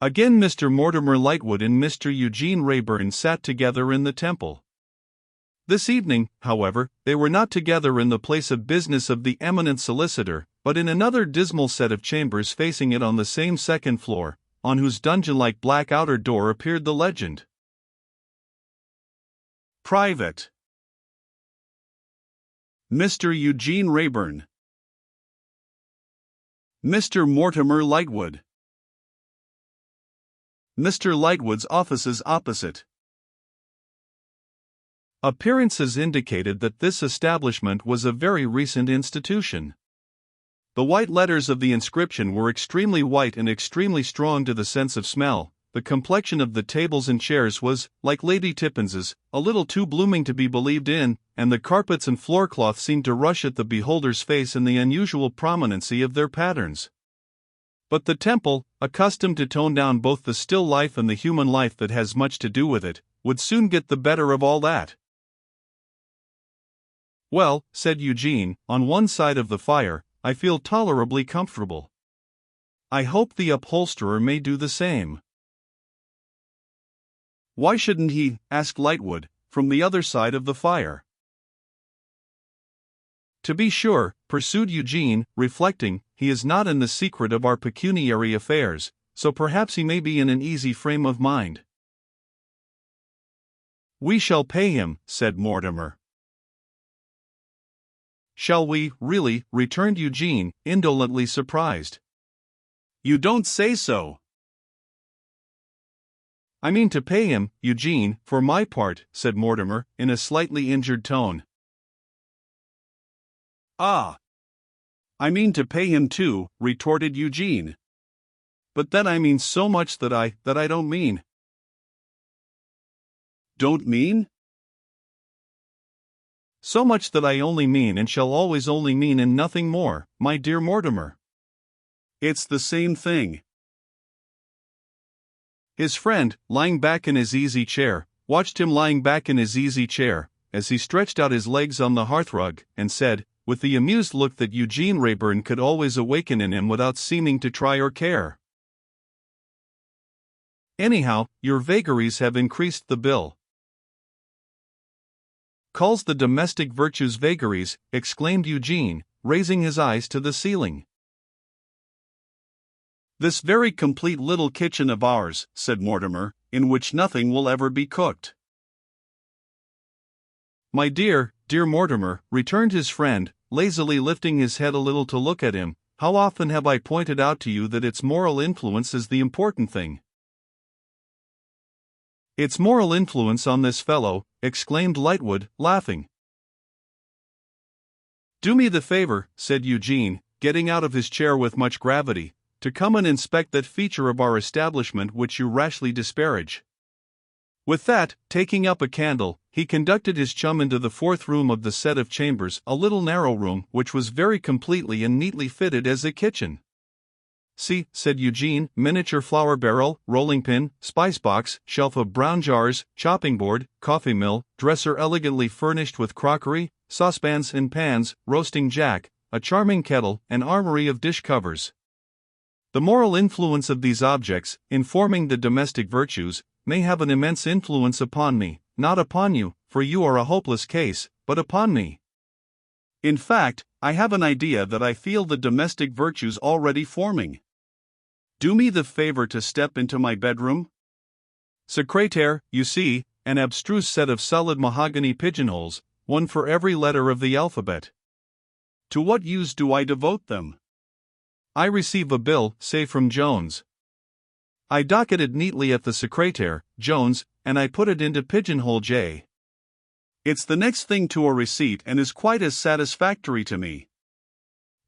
Again Mr. Mortimer Lightwood and Mr. Eugene Wrayburn sat together in the Temple. This evening, however, they were not together in the place of business of the eminent solicitor, but in another dismal set of chambers facing it on the same second floor, on whose dungeon-like black outer door appeared the legend, Private. Mr. Eugene Wrayburn. Mr. Mortimer Lightwood. Mr. Lightwood's offices opposite. Appearances indicated that this establishment was a very recent institution. The white letters of the inscription were extremely white and extremely strong to the sense of smell. The complexion of the tables and chairs was, like Lady Tippens's, a little too blooming to be believed in, and the carpets and floorcloth seemed to rush at the beholder's face in the unusual prominency of their patterns. But the Temple, accustomed to tone down both the still life and the human life that has much to do with it, would soon get the better of all that. "Well," said Eugene, on one side of the fire, "I feel tolerably comfortable. I hope the upholsterer may do the same." "Why shouldn't he?" asked Lightwood, from the other side of the fire. "To be sure," pursued Eugene, reflecting, "he is not in the secret of our pecuniary affairs, so perhaps he may be in an easy frame of mind." "We shall pay him," said Mortimer. "Shall we, really?" returned Eugene, indolently surprised. "You don't say so." "I mean to pay him, Eugene, for my part," said Mortimer, in a slightly injured tone. "Ah! I mean to pay him too," retorted Eugene. "But then I mean so much that I don't mean." "Don't mean?" "So much that I only mean and shall always only mean and nothing more, my dear Mortimer." "It's the same thing." His friend, lying back in his easy chair, watched him lying back in his easy chair, as he stretched out his legs on the hearthrug, and said, with the amused look that Eugene Wrayburn could always awaken in him without seeming to try or care, "Anyhow, your vagaries have increased the bill." "Calls the domestic virtues vagaries," exclaimed Eugene, raising his eyes to the ceiling. "This very complete little kitchen of ours," said Mortimer, "in which nothing will ever be cooked." "My dear Mortimer," returned his friend, lazily lifting his head a little to look at him, "how often have I pointed out to you that its moral influence is the important thing?" "Its moral influence on this fellow," exclaimed Lightwood, laughing. "Do me the favor," said Eugene, getting out of his chair with much gravity, "to come and inspect that feature of our establishment which you rashly disparage." With that, taking up a candle, he conducted his chum into the fourth room of the set of chambers, a little narrow room which was very completely and neatly fitted as a kitchen. "See," said Eugene, "miniature flour barrel, rolling pin, spice box, shelf of brown jars, chopping board, coffee mill, dresser elegantly furnished with crockery, saucepans and pans, roasting jack, a charming kettle, an armory of dish covers. The moral influence of these objects, in forming the domestic virtues, may have an immense influence upon me, not upon you, for you are a hopeless case, but upon me. In fact, I have an idea that I feel the domestic virtues already forming. Do me the favor to step into my bedroom. Secrétaire, you see, an abstruse set of solid mahogany pigeonholes, one for every letter of the alphabet. To what use do I devote them? I receive a bill, say from Jones. I docket it neatly at the secrétaire, Jones, and I put it into pigeonhole J. It's the next thing to a receipt and is quite as satisfactory to me.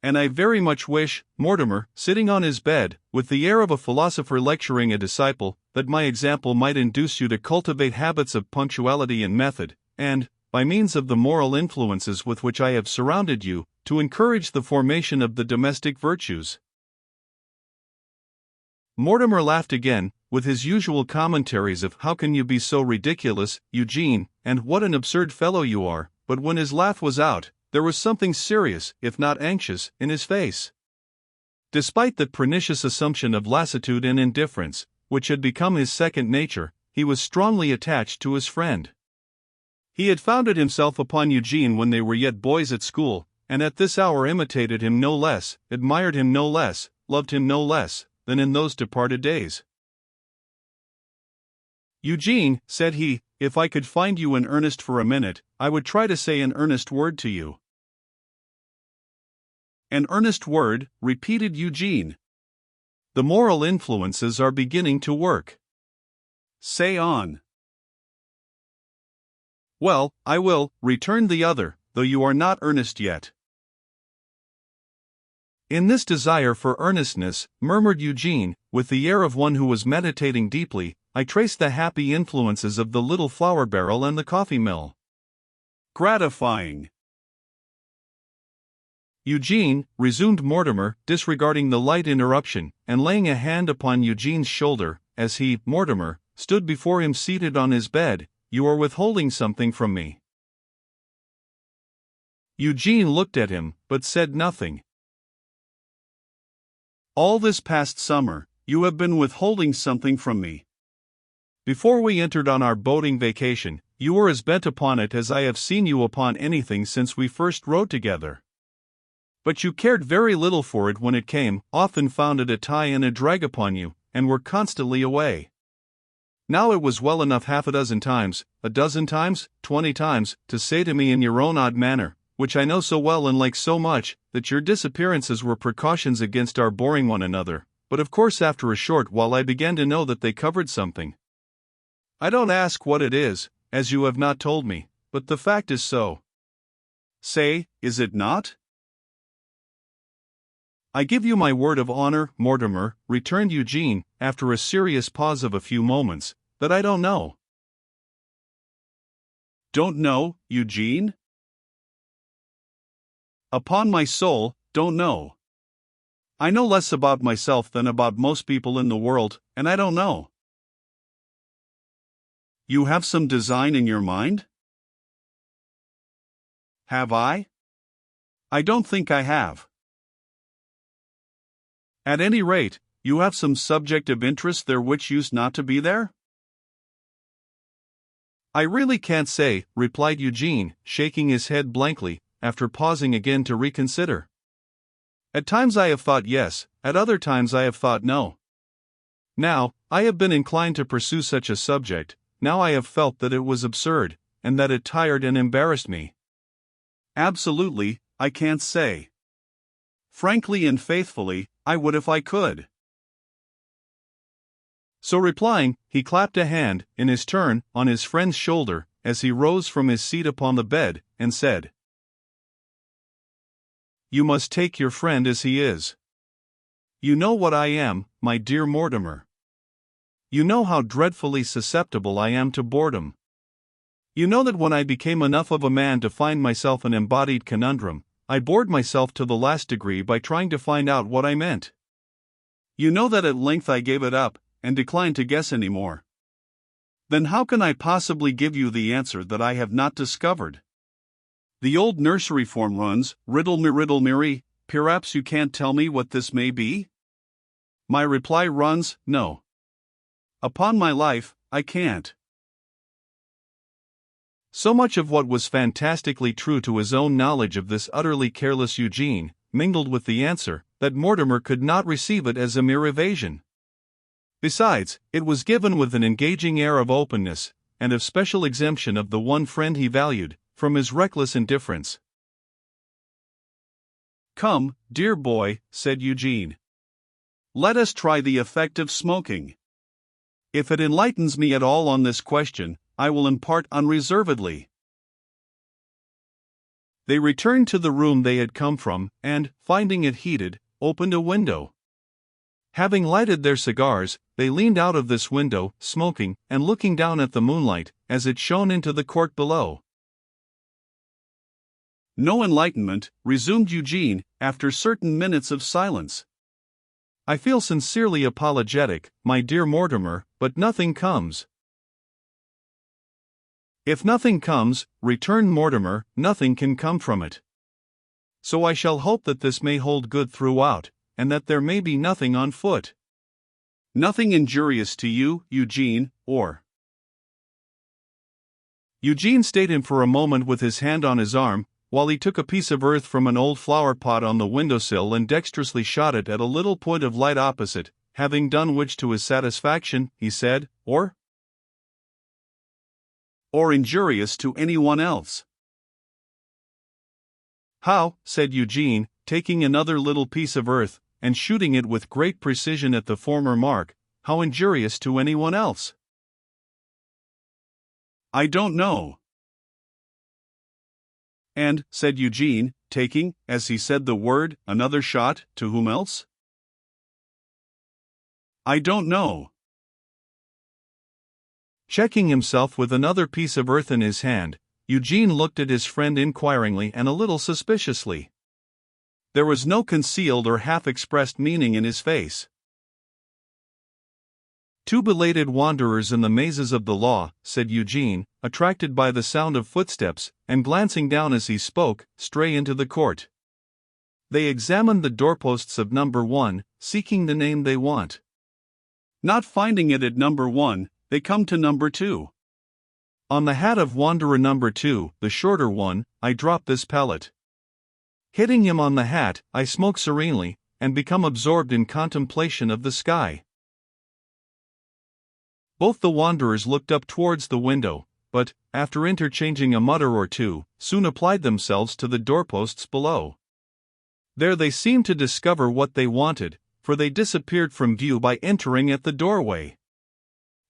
And I very much wish, Mortimer, sitting on his bed, with the air of a philosopher lecturing a disciple, that my example might induce you to cultivate habits of punctuality and method, and, by means of the moral influences with which I have surrounded you, to encourage the formation of the domestic virtues." Mortimer laughed again, with his usual commentaries of "How can you be so ridiculous, Eugene," and "What an absurd fellow you are," but when his laugh was out, there was something serious, if not anxious, in his face. Despite that pernicious assumption of lassitude and indifference, which had become his second nature, he was strongly attached to his friend. He had founded himself upon Eugene when they were yet boys at school, and at this hour imitated him no less, admired him no less, loved him no less, than in those departed days. "Eugene," said he, "if I could find you in earnest for a minute, I would try to say an earnest word to you." "An earnest word," repeated Eugene. "The moral influences are beginning to work. Say on." "Well, I will," returned the other, "though you are not earnest yet." "In this desire for earnestness," murmured Eugene, with the air of one who was meditating deeply, "I trace the happy influences of the little flour barrel and the coffee mill." "Gratifying." "Eugene," resumed Mortimer, disregarding the light interruption, and laying a hand upon Eugene's shoulder, as he, Mortimer, stood before him seated on his bed, "you are withholding something from me." Eugene looked at him, but said nothing. "All this past summer, you have been withholding something from me. Before we entered on our boating vacation, you were as bent upon it as I have seen you upon anything since we first rode together. But you cared very little for it when it came, often found it a tie and a drag upon you, and were constantly away. Now it was well enough half a dozen times, 20 times, to say to me in your own odd manner, which I know so well and like so much, that your disappearances were precautions against our boring one another, but of course after a short while I began to know that they covered something. I don't ask what it is, as you have not told me, but the fact is so. Say, is it not?" "I give you my word of honor, Mortimer," returned Eugene, after a serious pause of a few moments, "that I don't know." "Don't know, Eugene?" "Upon my soul, don't know. I know less about myself than about most people in the world, and I don't know." "You have some design in your mind?" "Have I? I don't think I have." "At any rate, you have some subject of interest there which used not to be there?" "I really can't say," replied Eugene, shaking his head blankly, after pausing again to reconsider. "At times I have thought yes, at other times I have thought no. Now, I have been inclined to pursue such a subject, now I have felt that it was absurd, and that it tired and embarrassed me. Absolutely, I can't say. Frankly and faithfully, I would if I could." So replying, he clapped a hand, in his turn, on his friend's shoulder, as he rose from his seat upon the bed, and said, "You must take your friend as he is. You know what I am, my dear Mortimer. You know how dreadfully susceptible I am to boredom. You know that when I became enough of a man to find myself an embodied conundrum, I bored myself to the last degree by trying to find out what I meant. You know that at length I gave it up, and declined to guess any more. Then how can I possibly give you the answer that I have not discovered? The old nursery form runs, riddle me, perhaps you can't tell me what this may be? My reply runs, no. Upon my life, I can't." So much of what was fantastically true to his own knowledge of this utterly careless Eugene, mingled with the answer, that Mortimer could not receive it as a mere evasion. Besides, it was given with an engaging air of openness, and of special exemption of the one friend he valued, from his reckless indifference. "Come, dear boy," said Eugene. "Let us try the effect of smoking. If it enlightens me at all on this question, I will impart unreservedly." They returned to the room they had come from, and, finding it heated, opened a window. Having lighted their cigars, they leaned out of this window, smoking, and looking down at the moonlight, as it shone into the court below. "No enlightenment," resumed Eugene, after certain minutes of silence. "I feel sincerely apologetic, my dear Mortimer, but nothing comes." "If nothing comes," returned Mortimer, "nothing can come from it. So I shall hope that this may hold good throughout, and that there may be nothing on foot." Nothing injurious to you, Eugene, or. Eugene stayed him for a moment with his hand on his arm, while he took a piece of earth from an old flower pot on the windowsill and dexterously shot it at a little point of light opposite, having done which to his satisfaction, he said, or injurious to anyone else. How, said Eugene, taking another little piece of earth, and shooting it with great precision at the former mark, how injurious to anyone else? I don't know. And, said Eugene, taking, as he said the word, another shot, to whom else? I don't know. Checking himself with another piece of earth in his hand, Eugene looked at his friend inquiringly and a little suspiciously. There was no concealed or half-expressed meaning in his face. Two belated wanderers in the mazes of the law, said Eugene, attracted by the sound of footsteps, and glancing down as he spoke, stray into the court. They examined the doorposts of number 1, seeking the name they want. Not finding it at number 1, they come to number 2. On the hat of wanderer number 2, the shorter one, I drop this pellet. Hitting him on the hat, I smoke serenely, and become absorbed in contemplation of the sky. Both the wanderers looked up towards the window, but, after interchanging a mutter or two, soon applied themselves to the doorposts below. There they seemed to discover what they wanted, for they disappeared from view by entering at the doorway.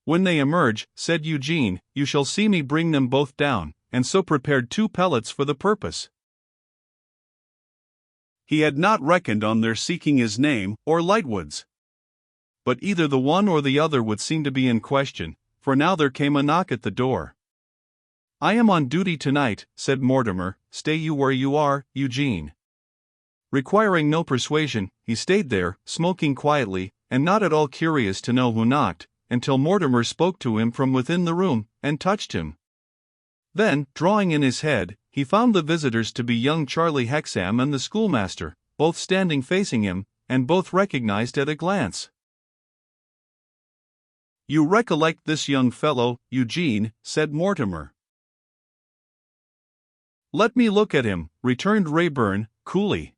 When they emerge, said Eugene, you shall see me bring them both down, and so prepared 2 pellets for the purpose. He had not reckoned on their seeking his name, or Lightwood's. But either the one or the other would seem to be in question, for now there came a knock at the door. I am on duty tonight, said Mortimer, stay you where you are, Eugene. Requiring no persuasion, he stayed there, smoking quietly, and not at all curious to know who knocked, until Mortimer spoke to him from within the room, and touched him. Then, drawing in his head, he found the visitors to be young Charlie Hexam and the schoolmaster, both standing facing him, and both recognized at a glance. You recollect this young fellow, Eugene, said Mortimer. Let me look at him, returned Rayburn, coolly.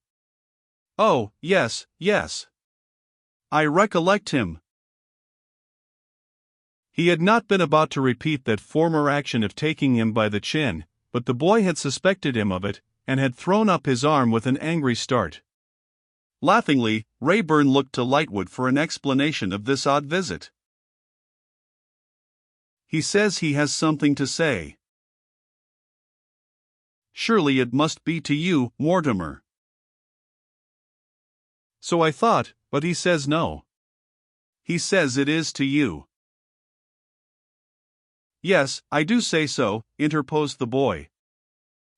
Oh, yes, yes. I recollect him. He had not been about to repeat that former action of taking him by the chin, but the boy had suspected him of it, and had thrown up his arm with an angry start. Laughingly, Rayburn looked to Lightwood for an explanation of this odd visit. He says he has something to say. Surely it must be to you, Mortimer. So I thought, but he says no. He says it is to you. Yes, I do say so, interposed the boy.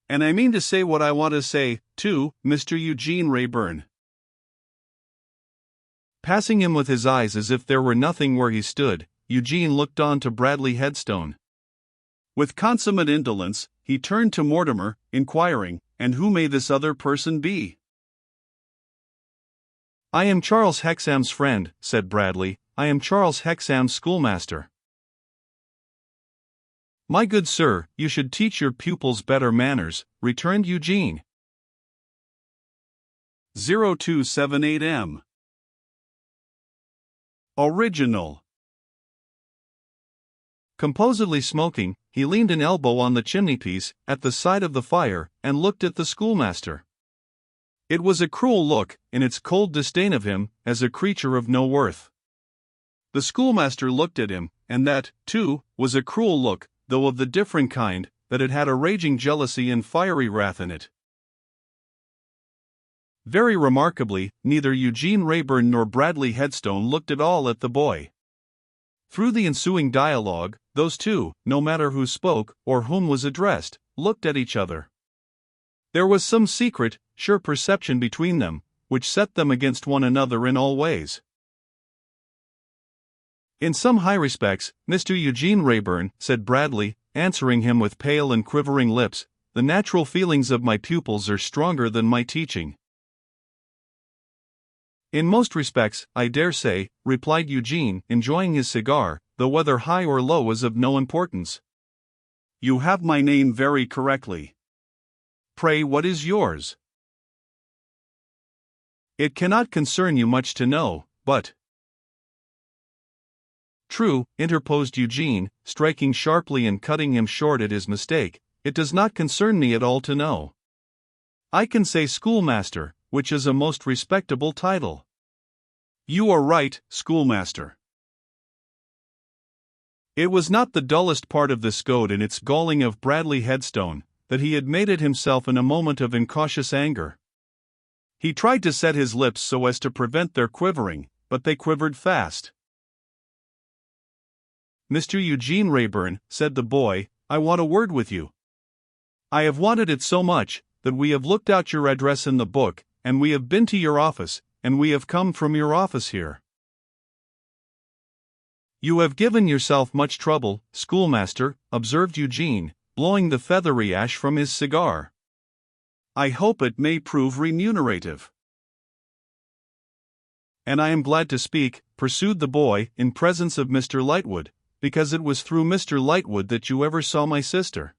And I mean to say what I want to say, too, Mr. Eugene Rayburn. Passing him with his eyes as if there were nothing where he stood, Eugene looked on to Bradley Headstone. With consummate indolence, he turned to Mortimer, inquiring, and who may this other person be? I am Charles Hexam's friend, said Bradley. I am Charles Hexam's schoolmaster. My good sir, you should teach your pupils better manners, returned Eugene. 0278M. Original. Composedly smoking, he leaned an elbow on the chimney-piece, at the side of the fire, and looked at the schoolmaster. It was a cruel look, in its cold disdain of him, as a creature of no worth. The schoolmaster looked at him, and that, too, was a cruel look, though of the different kind, that it had a raging jealousy and fiery wrath in it. Very remarkably, neither Eugene Rayburn nor Bradley Headstone looked at all at the boy. Through the ensuing dialogue, those two, no matter who spoke, or whom was addressed, looked at each other. There was some secret, sure perception between them, which set them against one another in all ways. In some high respects, Mr. Eugene Rayburn, said Bradley, answering him with pale and quivering lips, the natural feelings of my pupils are stronger than my teaching. In most respects, I dare say, replied Eugene, enjoying his cigar, though whether high or low is of no importance. You have my name very correctly. Pray, what is yours? It cannot concern you much to know, but... True, interposed Eugene, striking sharply and cutting him short at his mistake, it does not concern me at all to know. I can say schoolmaster, which is a most respectable title. You are right, schoolmaster. It was not the dullest part of this goad in its galling of Bradley Headstone, that he had made it himself in a moment of incautious anger. He tried to set his lips so as to prevent their quivering, but they quivered fast. Mr. Eugene Wrayburn, said the boy, I want a word with you. I have wanted it so much, that we have looked out your address in the book, and we have been to your office, and we have come from your office here. You have given yourself much trouble, schoolmaster, observed Eugene, blowing the feathery ash from his cigar. I hope it may prove remunerative. And I am glad to speak, pursued the boy, in presence of Mr. Lightwood, because it was through Mr. Lightwood that you ever saw my sister.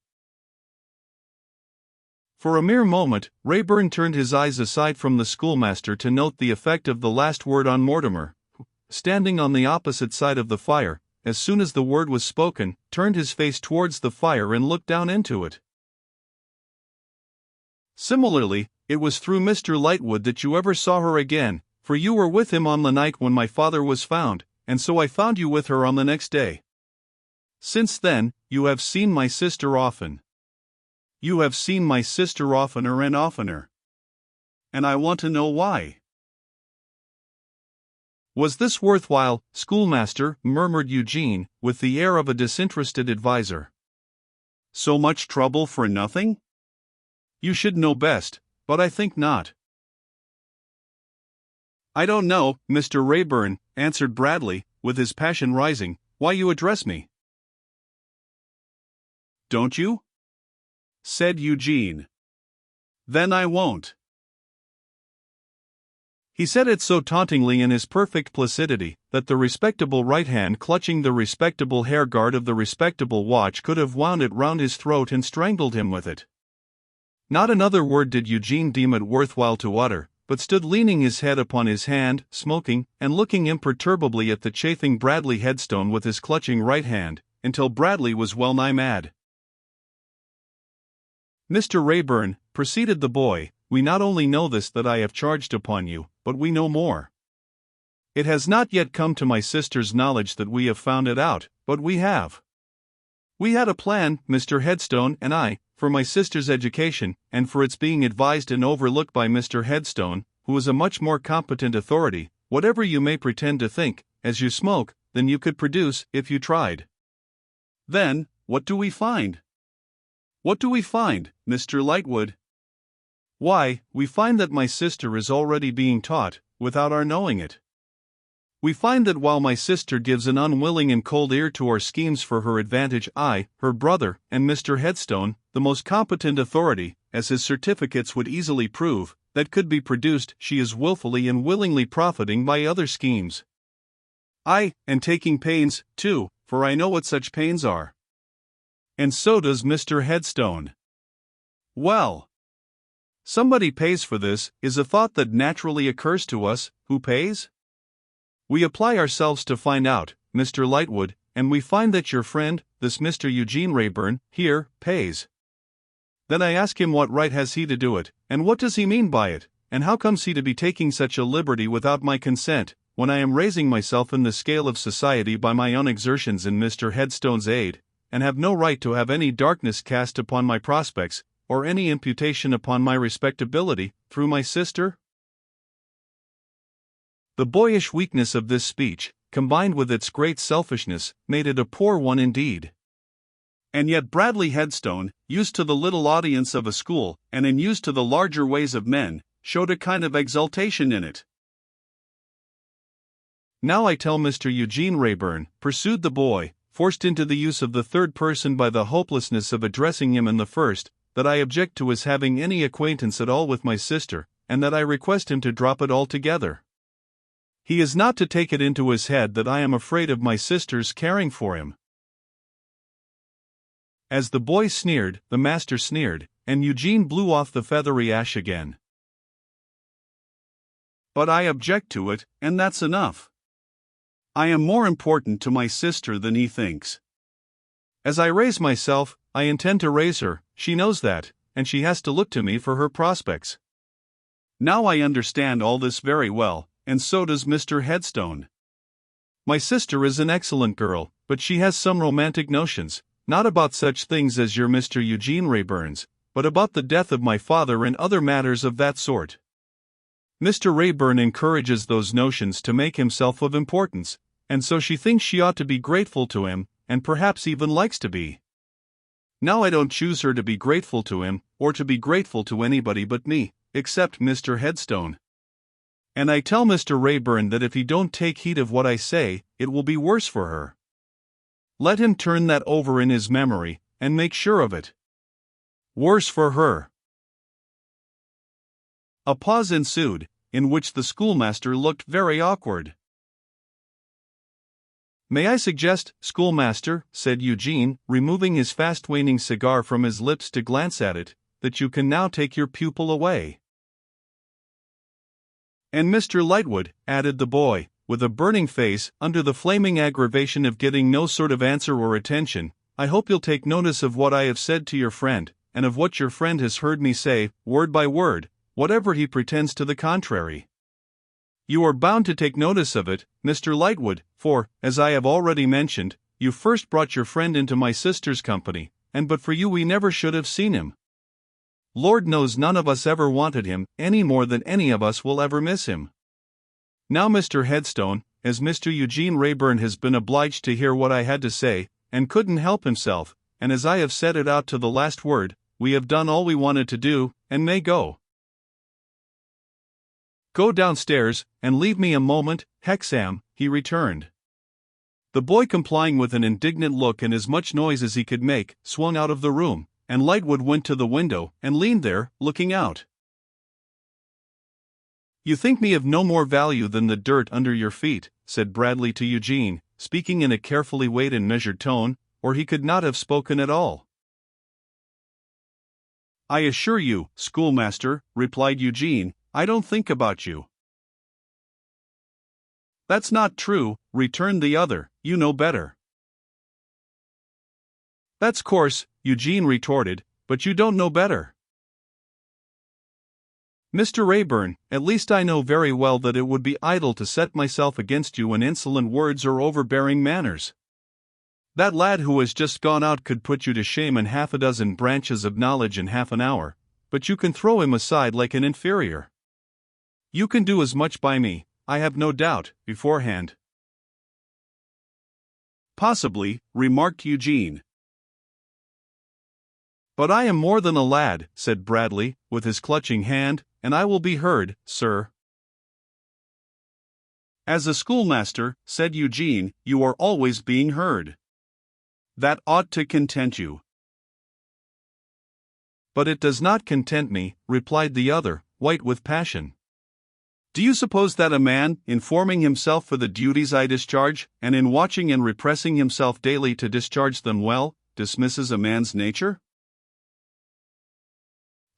For a mere moment, Wrayburn turned his eyes aside from the schoolmaster to note the effect of the last word on Mortimer, who, standing on the opposite side of the fire, as soon as the word was spoken, turned his face towards the fire and looked down into it. Similarly, it was through Mr. Lightwood that you ever saw her again, for you were with him on the night when my father was found, and so I found you with her on the next day. Since then, you have seen my sister often. You have seen my sister oftener and oftener. And I want to know why. Was this worthwhile, schoolmaster? Murmured Eugene, with the air of a disinterested adviser. So much trouble for nothing? You should know best, but I think not. I don't know, Mr. Wrayburn, answered Bradley, with his passion rising, why you address me. Don't you? Said Eugene. Then I won't. He said it so tauntingly in his perfect placidity, that the respectable right hand clutching the respectable hair guard of the respectable watch could have wound it round his throat and strangled him with it. Not another word did Eugene deem it worthwhile to utter, but stood leaning his head upon his hand, smoking, and looking imperturbably at the chafing Bradley Headstone with his clutching right hand, until Bradley was well nigh mad. Mr. Wrayburn, proceeded the boy, we not only know this that I have charged upon you, but we know more. It has not yet come to my sister's knowledge that we have found it out, but we have. We had a plan, Mr. Headstone and I, for my sister's education, and for its being advised and overlooked by Mr. Headstone, who is a much more competent authority, whatever you may pretend to think, as you smoke, than you could produce, if you tried. Then, what do we find? What do we find, Mr. Lightwood? Why, we find that my sister is already being taught, without our knowing it. We find that while my sister gives an unwilling and cold ear to our schemes for her advantage, I, her brother, and Mr. Headstone, the most competent authority, as his certificates would easily prove, that could be produced, she is willfully and willingly profiting by other schemes. Aye, and taking pains, too, for I know what such pains are. And so does Mr. Headstone. Well, somebody pays for this, is a thought that naturally occurs to us. Who pays? We apply ourselves to find out, Mr. Lightwood, and we find that your friend, this Mr. Eugene Wrayburn, here, pays. Then I ask him what right has he to do it, and what does he mean by it, and how comes he to be taking such a liberty without my consent, when I am raising myself in the scale of society by my own exertions in Mr. Headstone's aid, and have no right to have any darkness cast upon my prospects, or any imputation upon my respectability, through my sister? The boyish weakness of this speech, combined with its great selfishness, made it a poor one indeed. And yet Bradley Headstone, used to the little audience of a school, and unused to the larger ways of men, showed a kind of exultation in it. Now I tell Mr. Eugene Wrayburn, pursued the boy, forced into the use of the third person by the hopelessness of addressing him in the first, that I object to his having any acquaintance at all with my sister, and that I request him to drop it altogether. He is not to take it into his head that I am afraid of my sisters caring for him." As the boy sneered, the master sneered, and Eugene blew off the feathery ash again. "But I object to it, and that's enough. I am more important to my sister than he thinks. As I raise myself, I intend to raise her, she knows that, and she has to look to me for her prospects. Now I understand all this very well, and so does Mr. Headstone. My sister is an excellent girl, but she has some romantic notions, not about such things as your Mr. Eugene Rayburn's, but about the death of my father and other matters of that sort. Mr. Rayburn encourages those notions to make himself of importance, and so she thinks she ought to be grateful to him, and perhaps even likes to be. Now I don't choose her to be grateful to him, or to be grateful to anybody but me, except Mr. Headstone. And I tell Mr. Rayburn that if he don't take heed of what I say, it will be worse for her. Let him turn that over in his memory, and make sure of it. Worse for her." A pause ensued, in which the schoolmaster looked very awkward. "May I suggest, schoolmaster," said Eugene, removing his fast-waning cigar from his lips to glance at it, "that you can now take your pupil away." "And Mr. Lightwood," added the boy, with a burning face, under the flaming aggravation of getting no sort of answer or attention, "I hope you'll take notice of what I have said to your friend, and of what your friend has heard me say, word by word, whatever he pretends to the contrary. You are bound to take notice of it, Mr. Lightwood, for, as I have already mentioned, you first brought your friend into my sister's company, and but for you we never should have seen him. Lord knows none of us ever wanted him, any more than any of us will ever miss him. Now Mr. Headstone, as Mr. Eugene Rayburn has been obliged to hear what I had to say, and couldn't help himself, and as I have said it out to the last word, we have done all we wanted to do, and may go. Go downstairs, and leave me a moment, Hexam," he returned. The boy, complying with an indignant look and as much noise as he could make, swung out of the room, and Lightwood went to the window, and leaned there, looking out. "You think me of no more value than the dirt under your feet," said Bradley to Eugene, speaking in a carefully weighed and measured tone, or he could not have spoken at all. "I assure you, schoolmaster," replied Eugene, "I don't think about you." "That's not true," returned the other, "you know better." "That's coarse," Eugene retorted, "but you don't know better. Mr. Rayburn, at least I know very well that it would be idle to set myself against you in insolent words or overbearing manners. That lad who has just gone out could put you to shame in half a dozen branches of knowledge in half an hour, but you can throw him aside like an inferior. You can do as much by me, I have no doubt, beforehand." "Possibly," remarked Eugene. "But I am more than a lad," said Bradley, with his clutching hand, "and I will be heard, sir." "As a schoolmaster," said Eugene, "you are always being heard. That ought to content you." "But it does not content me," replied the other, white with passion. "Do you suppose that a man, in forming himself for the duties I discharge, and in watching and repressing himself daily to discharge them well, dismisses a man's nature?"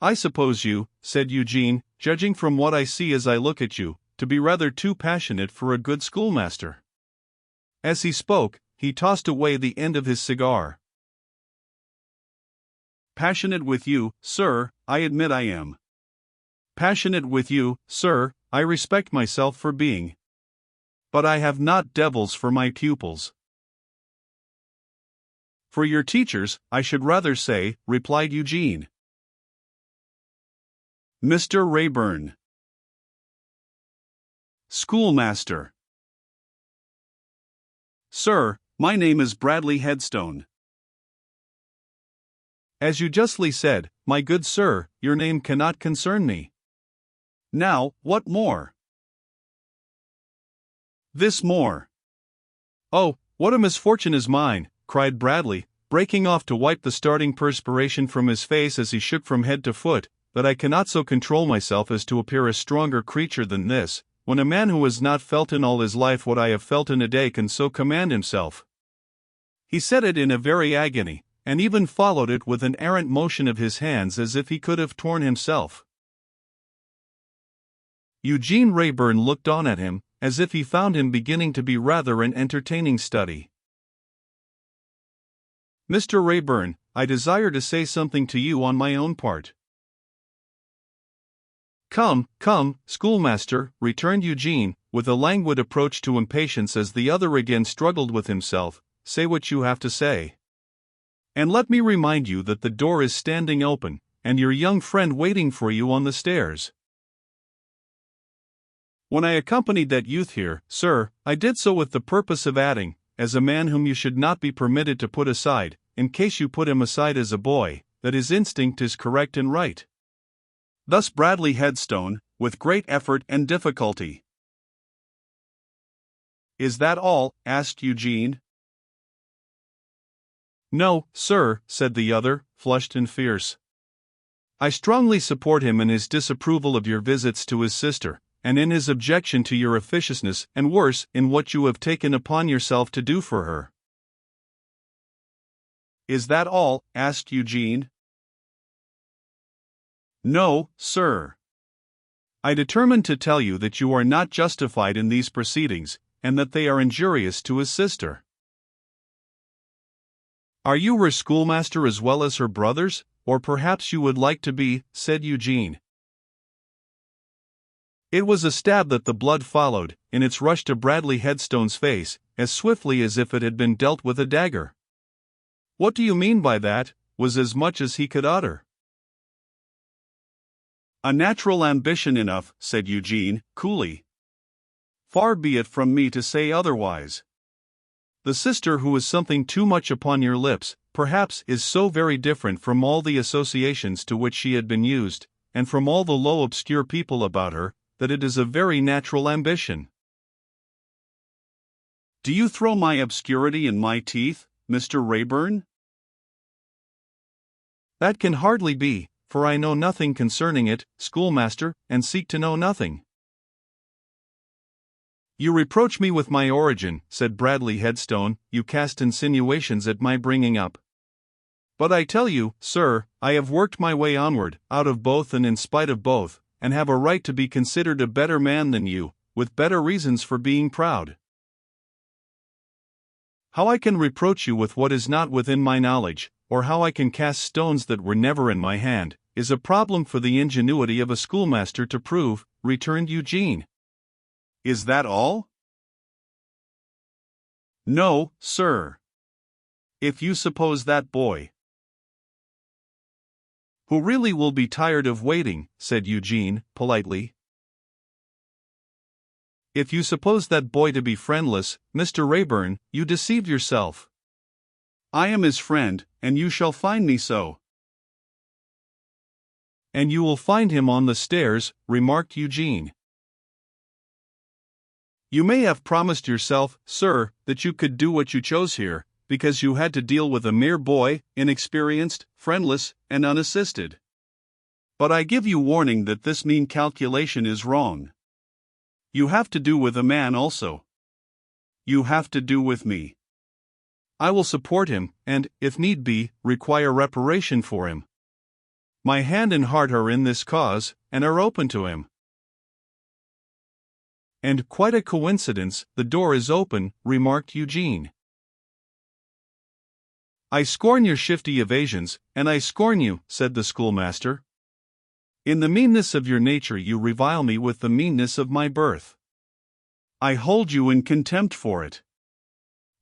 "I suppose you," said Eugene, "judging from what I see as I look at you, to be rather too passionate for a good schoolmaster." As he spoke, he tossed away the end of his cigar. "Passionate with you, sir, I admit I am. Passionate with you, sir, I respect myself for being. But I have not devils for my pupils." "For your teachers, I should rather say," replied Eugene. Mr. Rayburn. Schoolmaster. "Sir, my name is Bradley Headstone." "As you justly said, my good sir, your name cannot concern me." "Now, what more?" "This more." "Oh, what a misfortune is mine," cried Bradley, breaking off to wipe the starting perspiration from his face as he shook from head to foot, "that I cannot so control myself as to appear a stronger creature than this, when a man who has not felt in all his life what I have felt in a day can so command himself." He said it in a very agony, and even followed it with an errant motion of his hands as if he could have torn himself. Eugene Wrayburn looked on at him, as if he found him beginning to be rather an entertaining study. "Mr. Wrayburn, I desire to say something to you on my own part." "Come, come, schoolmaster," returned Eugene, with a languid approach to impatience as the other again struggled with himself, "say what you have to say. And let me remind you that the door is standing open, and your young friend waiting for you on the stairs. When I accompanied that youth here, sir, I did so with the purpose of adding, as a man whom you should not be permitted to put aside, in case you put him aside as a boy, that his instinct is correct and right." Thus Bradley Headstone, with great effort and difficulty. "Is that all?" asked Eugene. "No, sir," said the other, flushed and fierce. "I strongly support him in his disapproval of your visits to his sister, and in his objection to your officiousness, and worse, in what you have taken upon yourself to do for her." "Is that all?" asked Eugene. "No, sir. I determined to tell you that you are not justified in these proceedings, and that they are injurious to his sister." "Are you her schoolmaster as well as her brother's, or perhaps you would like to be?" said Eugene. It was a stab that the blood followed, in its rush to Bradley Headstone's face, as swiftly as if it had been dealt with a dagger. "What do you mean by that?" was as much as he could utter. "A natural ambition enough," said Eugene, coolly. "Far be it from me to say otherwise. The sister who is something too much upon your lips, perhaps, is so very different from all the associations to which she had been used, and from all the low obscure people about her, that it is a very natural ambition." "Do you throw my obscurity in my teeth, Mr. Wrayburn?" "That can hardly be, for I know nothing concerning it, schoolmaster, and seek to know nothing." "You reproach me with my origin," said Bradley Headstone, "you cast insinuations at my bringing up. But I tell you, sir, I have worked my way onward, out of both and in spite of both, and have a right to be considered a better man than you, with better reasons for being proud. How I can reproach you with what is not within my knowledge, or how I can cast stones that were never in my hand, is a problem for the ingenuity of a schoolmaster to prove," returned Eugene. "Is that all?" "No, sir. If you suppose that boy—" "Who really will be tired of waiting," said Eugene, politely. "If you suppose that boy to be friendless, Mr. Wrayburn, you deceive yourself. I am his friend, and you shall find me so." "And you will find him on the stairs," remarked Eugene. "You may have promised yourself, sir, that you could do what you chose here, because you had to deal with a mere boy, inexperienced, friendless, and unassisted. But I give you warning that this mean calculation is wrong. You have to do with a man also. You have to do with me. I will support him, and, if need be, require reparation for him. My hand and heart are in this cause, and are open to him." "And quite a coincidence, the door is open," remarked Eugene. "I scorn your shifty evasions, and I scorn you," said the schoolmaster. "In the meanness of your nature you revile me with the meanness of my birth. I hold you in contempt for it.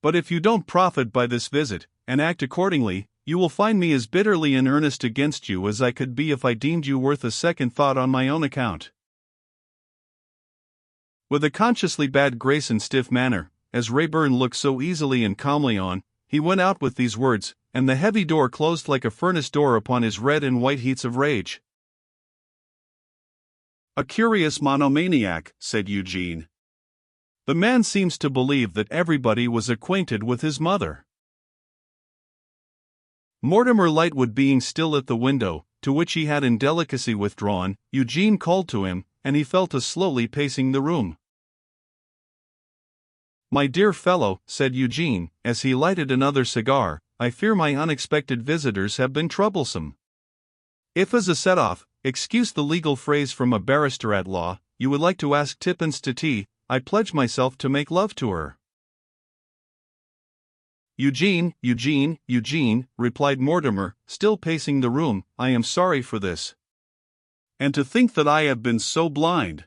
But if you don't profit by this visit, and act accordingly, you will find me as bitterly in earnest against you as I could be if I deemed you worth a second thought on my own account." With a consciously bad grace and stiff manner, as Wrayburn looked so easily and calmly on, he went out with these words, and the heavy door closed like a furnace door upon his red and white heats of rage. "A curious monomaniac," said Eugene. "The man seems to believe that everybody was acquainted with his mother." Mortimer Lightwood being still at the window, to which he had in delicacy withdrawn, Eugene called to him, and he fell to slowly pacing the room. "My dear fellow," said Eugene, as he lighted another cigar, "I fear my unexpected visitors have been troublesome. If as a set-off, excuse the legal phrase from a barrister at law, you would like to ask Tippins to tea, I pledge myself to make love to her." "Eugene, Eugene, Eugene," replied Mortimer, still pacing the room, "I am sorry for this. And to think that I have been so blind."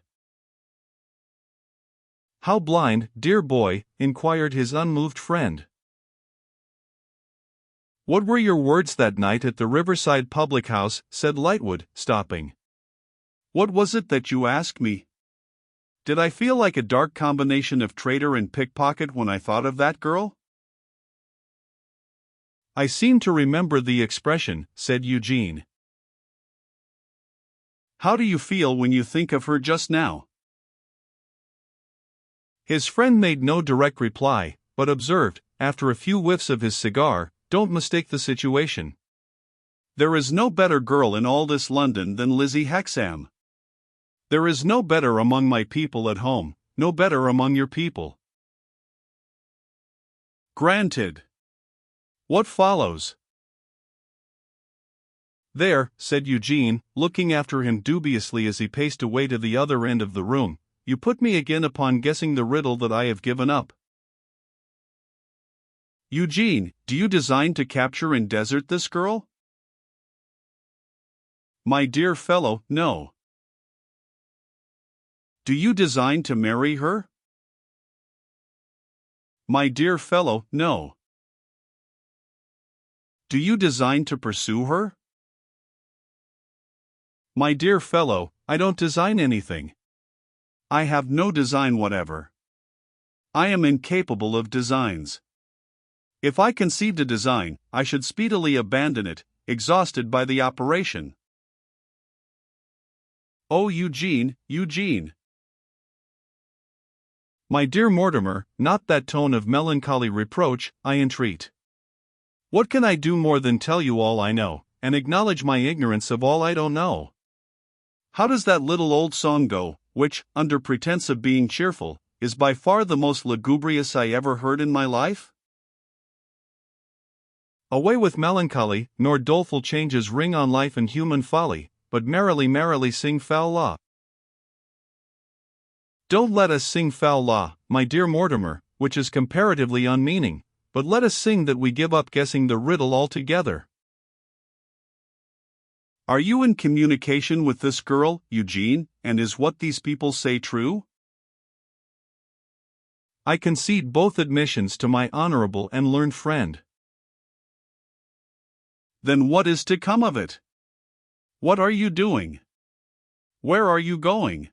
"How blind, dear boy?" inquired his unmoved friend. "What were your words that night at the Riverside public house?" said Lightwood, stopping. "What was it that you asked me? Did I feel like a dark combination of traitor and pickpocket when I thought of that girl?" "I seem to remember the expression," said Eugene. "How do you feel when you think of her just now?" His friend made no direct reply, but observed, after a few whiffs of his cigar, "Don't mistake the situation. There is no better girl in all this London than Lizzie Hexam. There is no better among my people at home, no better among your people." "Granted. What follows?" "There," said Eugene, looking after him dubiously as he paced away to the other end of the room, "you put me again upon guessing the riddle that I have given up. Eugene, do you design to capture and desert this girl?" "My dear fellow, no." "Do you design to marry her?" "My dear fellow, no." "Do you design to pursue her?" "My dear fellow, I don't design anything. I have no design whatever. I am incapable of designs. If I conceived a design, I should speedily abandon it, exhausted by the operation." "Oh, Eugene, Eugene." "My dear Mortimer, not that tone of melancholy reproach, I entreat. What can I do more than tell you all I know, and acknowledge my ignorance of all I don't know? How does that little old song go, which, under pretense of being cheerful, is by far the most lugubrious I ever heard in my life? Away with melancholy, nor doleful changes ring on life and human folly, but merrily merrily sing foul law. Don't let us sing foul law, my dear Mortimer, which is comparatively unmeaning, but let us sing that we give up guessing the riddle altogether." "Are you in communication with this girl, Eugene, and is what these people say true?" "I concede both admissions to my honorable and learned friend." "Then what is to come of it? What are you doing? Where are you going?"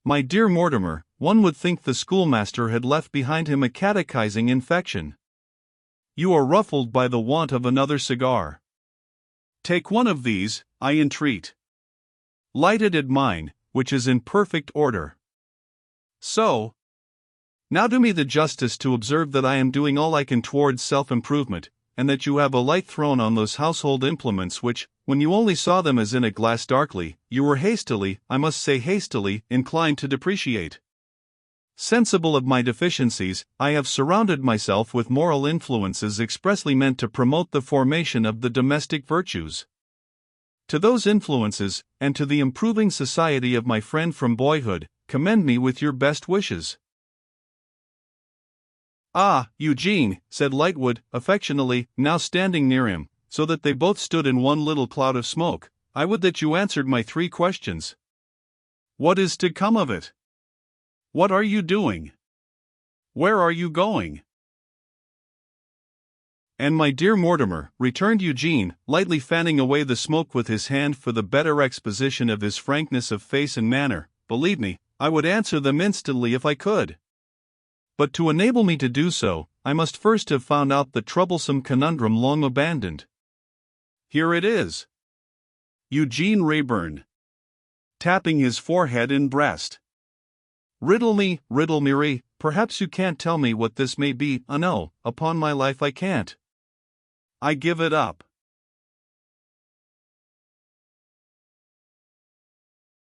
"My dear Mortimer, one would think the schoolmaster had left behind him a catechizing infection. You are ruffled by the want of another cigar. Take one of these, I entreat. Light it at mine, which is in perfect order. So. Now do me the justice to observe that I am doing all I can towards self-improvement, and that you have a light thrown on those household implements which, when you only saw them as in a glass darkly, you were hastily, I must say hastily, inclined to depreciate. Sensible of my deficiencies, I have surrounded myself with moral influences expressly meant to promote the formation of the domestic virtues. To those influences, and to the improving society of my friend from boyhood, commend me with your best wishes." "Ah, Eugene," said Lightwood, affectionately, now standing near him, so that they both stood in one little cloud of smoke, "I would that you answered my 3 questions. What is to come of it? What are you doing? Where are you going?" "And my dear Mortimer," returned Eugene, lightly fanning away the smoke with his hand for the better exposition of his frankness of face and manner, "believe me, I would answer them instantly if I could. But to enable me to do so, I must first have found out the troublesome conundrum long abandoned. Here it is. Eugene Rayburn." Tapping his forehead and breast. Riddle me, perhaps you can't tell me what this may be." "No, upon my life I can't. I give it up."